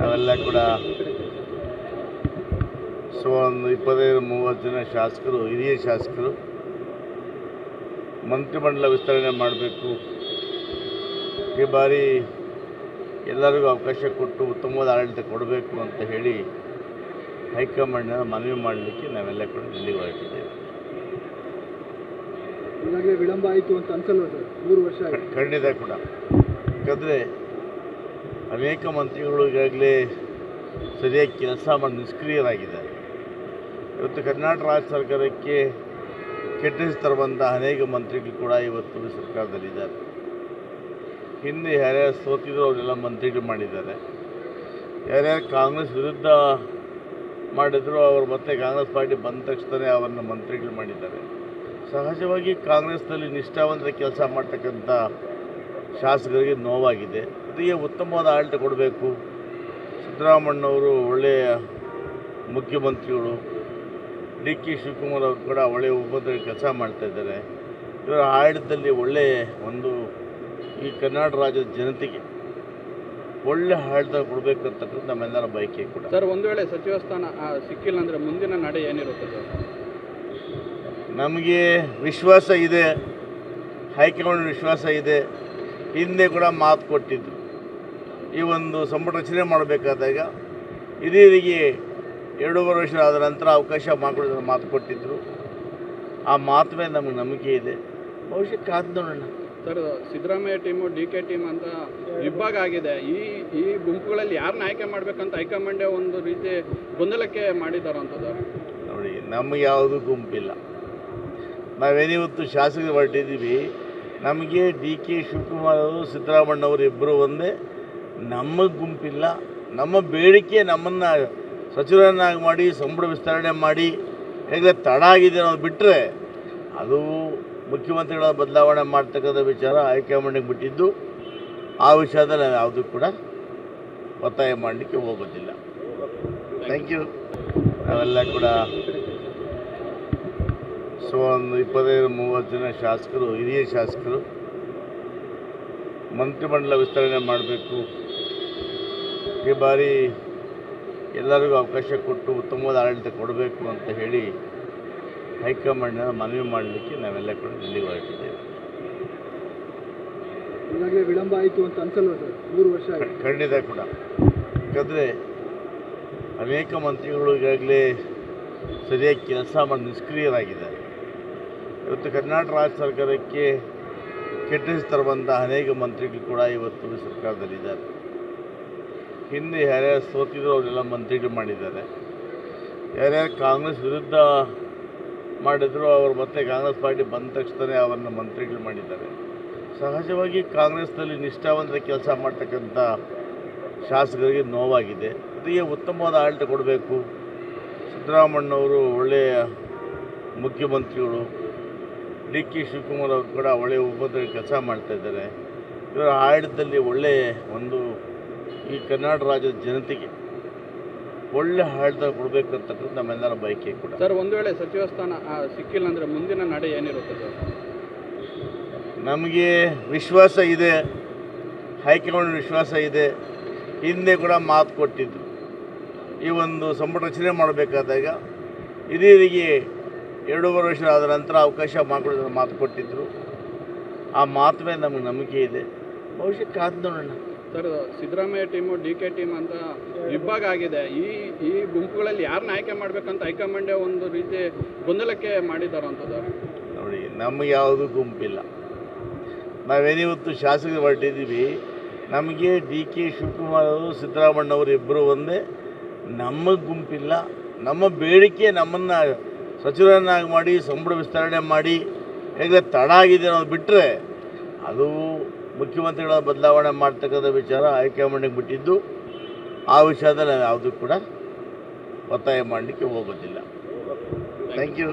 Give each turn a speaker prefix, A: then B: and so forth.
A: ನಾವೆಲ್ಲ ಕೂಡ ಒಂದು 25-30 ಜನ ಶಾಸಕರು, ಹಿರಿಯ ಶಾಸಕರು ಮಂತ್ರಿಮಂಡಲ ವಿಸ್ತರಣೆ ಮಾಡಬೇಕು. ಈ ಬಾರಿ ಎಲ್ಲರಿಗೂ ಅವಕಾಶ ಕೊಟ್ಟು ಉತ್ತಮವಾದ ಆಡಳಿತ ಕೊಡಬೇಕು ಅಂತ ಹೇಳಿ ಹೈಕಮಾಂಡ್ನ ಮನವಿ ಮಾಡಲಿಕ್ಕೆ ನಾವೆಲ್ಲ ಕೂಡ ದಿಲ್ಲಿಗೆ ಹೊರಟಿದ್ದೇವೆ.
B: ಈಗಾಗಲೇ ವಿಳಂಬ ಆಯಿತು ಅಂತ ಅನ್ಸಲ್ವ ಸರ್? 3 ವರ್ಷ
A: ಖಂಡಿತ ಕೂಡ. ಯಾಕಂದರೆ ಅನೇಕ ಮಂತ್ರಿಗಳು ಈಗಾಗಲೇ ಸರಿಯಾಗಿ ಕೆಲಸ ಮಾಡಿ ನಿಷ್ಕ್ರಿಯರಾಗಿದ್ದಾರೆ. ಇವತ್ತು ಕರ್ನಾಟಕ ರಾಜ್ಯ ಸರ್ಕಾರಕ್ಕೆ ಕೆಟ್ಟ ಹೆಸರು ತರುವಂಥ ಅನೇಕ ಮಂತ್ರಿಗಳು ಕೂಡ ಇವತ್ತು ಸರ್ಕಾರದಲ್ಲಿದ್ದಾರೆ. ಹಿಂದೆ ಯಾರ್ಯಾರು ಸೋತಿದ್ರು ಅವರೆಲ್ಲ ಮಂತ್ರಿಗಳು ಮಾಡಿದ್ದಾರೆ. ಯಾರ್ಯಾರು ಕಾಂಗ್ರೆಸ್ ವಿರುದ್ಧ ಮಾಡಿದ್ರು ಅವರು ಮತ್ತೆ ಕಾಂಗ್ರೆಸ್ ಪಾರ್ಟಿ ಬಂದ ತಕ್ಷಣ ಅವರನ್ನು ಮಂತ್ರಿಗಳು ಮಾಡಿದ್ದಾರೆ. ಸಹಜವಾಗಿ ಕಾಂಗ್ರೆಸ್ನಲ್ಲಿ ನಿಷ್ಠಾವಂತ ಕೆಲಸ ಮಾಡ್ತಕ್ಕಂಥ ಶಾಸಕರಿಗೆ ನೋವಾಗಿದೆ. ಅದಕ್ಕೆ ಉತ್ತಮವಾದ ಆಡಳಿತ ಕೊಡಬೇಕು. ಸಿದ್ದರಾಮಣ್ಣವರು ಒಳ್ಳೆಯ ಮುಖ್ಯಮಂತ್ರಿಗಳು, ಡಿ.ಕೆ. ಶಿವಕುಮಾರ್ ಅವರು ಕೂಡ ಒಳ್ಳೆಯ ಉಪಮಂತ್ರಿ ಕೆಲಸ ಮಾಡ್ತಾಯಿದ್ದಾರೆ. ಇವರ ಆಡಳಿತದಲ್ಲಿ ಒಳ್ಳೆಯ ಒಂದು ಈ ಕರ್ನಾಟಕ ರಾಜ್ಯದ ಜನತೆಗೆ ಒಳ್ಳೆ ಆಡಳಿತ ಕೊಡಬೇಕಂತಕ್ಕಂಥ ನಮ್ಮೆಲ್ಲರ ಬಯಕೆ ಕೂಡ.
B: ಸರ್, ಒಂದು ವೇಳೆ ಸಚಿವ ಸ್ಥಾನ ಸಿಕ್ಕಿಲ್ಲ ಅಂದರೆ ಮುಂದಿನ ನಡೆ ಏನಿರುತ್ತೆ ಸರ್?
A: ನಮಗೆ ವಿಶ್ವಾಸ ಇದೆ, ಹೈಕಮಾಂಡ್ ವಿಶ್ವಾಸ ಇದೆ. ಹಿಂದೆ ಕೂಡ ಮಾತು ಕೊಟ್ಟಿದ್ದು, ಈ ಒಂದು ಸಂಪುಟ ರಚನೆ ಮಾಡಬೇಕಾದಾಗ ಹಿರಿಯರಿಗೆ 2.5 ವರ್ಷ ಆದ ನಂತರ ಅವಕಾಶ ಮಾಡಿಕೊಡೋದು ಮಾತು ಕೊಟ್ಟಿದ್ದರು. ಆ ಮಾತು ಮೇಲೆ ನಮಗೆ ನಂಬಿಕೆ ಇದೆ. ಬಹುಶಃ ಕಾದು ನೋಡೋಣ.
B: Sir, Siddaramaiah team, D K. Team ಅಂತ ವಿಭಾಗ ಆಗಿದೆ. ಈ ಗುಂಪುಗಳಲ್ಲಿ ಯಾರನ್ನ ಆಯ್ಕೆ ಮಾಡಬೇಕಂತ ಹೈಕಮಾಂಡೇ ಒಂದು ರೀತಿ ಗೊಂದಲಕ್ಕೆ ಮಾಡಿದ್ದಾರಂಥದ್ದು.
A: ನೋಡಿ, ನಮಗೆ ಯಾವುದೂ ಗುಂಪಿಲ್ಲ. ನಾವೇನಿವತ್ತು ಶಾಸಕರು ಹೊರಟಿದ್ದೀವಿ, ನಮಗೆ ಡಿ.ಕೆ. ಶಿವಕುಮಾರ್ ಅವರು, ಸಿದ್ದರಾಮಣ್ಣವರು ಇಬ್ಬರು ಒಂದೇ. ನಮ್ಮ ಗುಂಪಿಲ್ಲ. ನಮ್ಮ ಬೇಡಿಕೆ ನಮ್ಮನ್ನು ಸಚಿವರನ್ನಾಗಿ ಮಾಡಿ ಸಂಬಳ ವಿಸ್ತರಣೆ ಮಾಡಿ ಹೇಗೆ ತಡ ಆಗಿದೆ ಅನ್ನೋದು ಬಿಟ್ಟರೆ, ಅದು ಮುಖ್ಯಮಂತ್ರಿಗಳ ಬದಲಾವಣೆ ಮಾಡ್ತಕ್ಕಂಥ ವಿಚಾರ ಹೈಕಮಾಂಡಿಗೆ ಬಿಟ್ಟಿದ್ದು. ಆ ವಿಷಯದಲ್ಲಿ ನಾವು ಯಾವುದೂ ಕೂಡ ಒತ್ತಾಯ ಮಾಡಲಿಕ್ಕೆ ಹೋಗೋದಿಲ್ಲ. Thank you. ನಾವೆಲ್ಲ ಕೂಡ ಒಂದು 25-30 ಜನ ಶಾಸಕರು, ಹಿರಿಯ ಶಾಸಕರು ಮಂತ್ರಿಮಂಡಲ ವಿಸ್ತರಣೆ ಮಾಡಬೇಕು. ಈ ಬಾರಿ ಎಲ್ಲರಿಗೂ ಅವಕಾಶ ಕೊಟ್ಟು ಉತ್ತಮವಾದ ಆಡಳಿತ ಕೊಡಬೇಕು ಅಂತ ಹೇಳಿ ಹೈಕಮಾಂಡ್ನ ಮನವಿ ಮಾಡಲಿಕ್ಕೆ ನಾವೆಲ್ಲ ಕೂಡ ದಿಲ್ಲಿಗೆ ಹೊರಟಿದ್ದೇವೆ.
B: ಈಗಾಗಲೇ ವಿಳಂಬ ಆಯಿತು ಅಂತ ಅನ್ಸಲ್ವ ಸರ್? 3 ವರ್ಷ
A: ಖಂಡಿತ ಕೂಡ. ಯಾಕಂದರೆ ಅನೇಕ ಮಂತ್ರಿಗಳು ಈಗಾಗಲೇ ಸರಿಯಾಗಿ ಕೆಲಸ ಮಾಡಿ ನಿಷ್ಕ್ರಿಯರಾಗಿದ್ದಾರೆ. ಇವತ್ತು ಕರ್ನಾಟಕ ರಾಜ್ಯ ಸರ್ಕಾರಕ್ಕೆ ಕೆಟ್ಟ ಹೆಸರು ತರುವಂಥ ಅನೇಕ ಮಂತ್ರಿಗಳು ಕೂಡ ಇವತ್ತು ಸರ್ಕಾರದಲ್ಲಿದ್ದಾರೆ. ಹಿಂದೆ ಯಾರ್ಯಾರು ಸೋತಿದ್ರು ಅವರೆಲ್ಲ ಮಂತ್ರಿಗಳು ಮಾಡಿದ್ದಾರೆ. ಯಾರ್ಯಾರು ಕಾಂಗ್ರೆಸ್ ವಿರುದ್ಧ ಮಾಡಿದ್ರು ಅವರು ಮತ್ತೆ ಕಾಂಗ್ರೆಸ್ ಪಾರ್ಟಿ ಬಂದ ತಕ್ಷಣ ಅವರನ್ನು ಮಂತ್ರಿಗಳು ಮಾಡಿದ್ದಾರೆ. ಸಹಜವಾಗಿ ಕಾಂಗ್ರೆಸ್ನಲ್ಲಿ ನಿಷ್ಠಾವಂತ ಕೆಲಸ ಮಾಡ್ತಕ್ಕಂಥ ಶಾಸಕರಿಗೆ ನೋವಾಗಿದೆ. ಅದಕ್ಕೆ ಉತ್ತಮವಾದ ಆಡಳಿತ ಕೊಡಬೇಕು. ಸಿದ್ದರಾಮಣ್ಣವರು ಒಳ್ಳೆಯ ಮುಖ್ಯಮಂತ್ರಿಗಳು, ಡಿ.ಕೆ. ಶಿವಕುಮಾರ್ ಅವರು ಕೂಡ ಒಳ್ಳೆಯ ಉಪಮಂತ್ರಿ ಕೆಲಸ ಮಾಡ್ತಾಯಿದ್ದಾರೆ. ಇವರ ಆಡಳಿತದಲ್ಲಿ ಒಳ್ಳೆಯ ಒಂದು ಈ ಕರ್ನಾಟಕ ರಾಜ್ಯದ ಜನತೆಗೆ ಒಳ್ಳೆ ಆಡಳಿತ ಕೊಡಬೇಕಂತಕ್ಕಂಥ ನಮ್ಮೆಲ್ಲರ ಬಯಕೆ ಕೂಡ.
B: ಸರ್, ಒಂದು ವೇಳೆ ಸಚಿವ ಸ್ಥಾನ ಸಿಕ್ಕಿಲ್ಲ ಅಂದರೆ ಮುಂದಿನ ನಡೆ ಏನಿರುತ್ತೆ ಸರ್?
A: ನಮಗೆ ವಿಶ್ವಾಸ ಇದೆ, ಹೈಕಮಾಂಡ್ ವಿಶ್ವಾಸ ಇದೆ. ಹಿಂದೆ ಕೂಡ ಮಾತು ಕೊಟ್ಟಿದ್ದು, ಈ ಒಂದು ಸಂಪುಟ ರಚನೆ ಮಾಡಬೇಕಾದಾಗ ಹಿರಿಯರಿಗೆ 2.5 ವರ್ಷ ಆದ ನಂತರ ಅವಕಾಶ ಮಾಡಿಕೊಡೋದು ಮಾತು ಕೊಟ್ಟಿದ್ದರು. ಆ ಮಾತು ಮೇಲೆ ನಮಗೆ ನಂಬಿಕೆ ಇದೆ. ಬಹುಶಃ ಕಾದು ನೋಡೋಣ.
B: Sir, Siddaramaiah team, D K. Team ಅಂತ ವಿಭಾಗ ಆಗಿದೆ. ಈ ಗುಂಪುಗಳಲ್ಲಿ ಯಾರನ್ನ ಆಯ್ಕೆ ಮಾಡಬೇಕಂತ ಹೈಕಮಾಂಡೇ ಒಂದು ರೀತಿ ಗೊಂದಲಕ್ಕೆ ಮಾಡಿದ್ದಾರಂಥದ್ದು.
A: ನೋಡಿ, ನಮಗೆ ಯಾವುದೂ ಗುಂಪಿಲ್ಲ. ನಾವೇನಿವತ್ತು ಶಾಸಕರು ಹೊರಟಿದ್ದೀವಿ, ನಮಗೆ ಡಿ.ಕೆ. ಶಿವಕುಮಾರ್ ಅವರು, ಸಿದ್ದರಾಮಣ್ಣವರು ಇಬ್ಬರು ಒಂದೇ. ನಮ್ಮ ಗುಂಪಿಲ್ಲ. ನಮ್ಮ ಬೇಡಿಕೆ ನಮ್ಮನ್ನು ಸಚಿವರನ್ನಾಗಿ ಮಾಡಿ ಸಂಬಳ ವಿಸ್ತರಣೆ ಮಾಡಿ ಹೇಗೆ ತಡ ಆಗಿದೆ ಅನ್ನೋದು ಬಿಟ್ಟರೆ, ಅದು ಮುಖ್ಯಮಂತ್ರಿಗಳ ಬದಲಾವಣೆ ಮಾಡ್ತಕ್ಕಂಥ ವಿಚಾರ ಹೈಕಮಾಂಡಿಗೆ ಬಿಟ್ಟಿದ್ದು. ಆ ವಿಷಯದಲ್ಲಿ ನಾವು ಯಾವುದೂ ಕೂಡ ಒತ್ತಾಯ ಮಾಡಲಿಕ್ಕೆ ಹೋಗೋದಿಲ್ಲ. Thank you.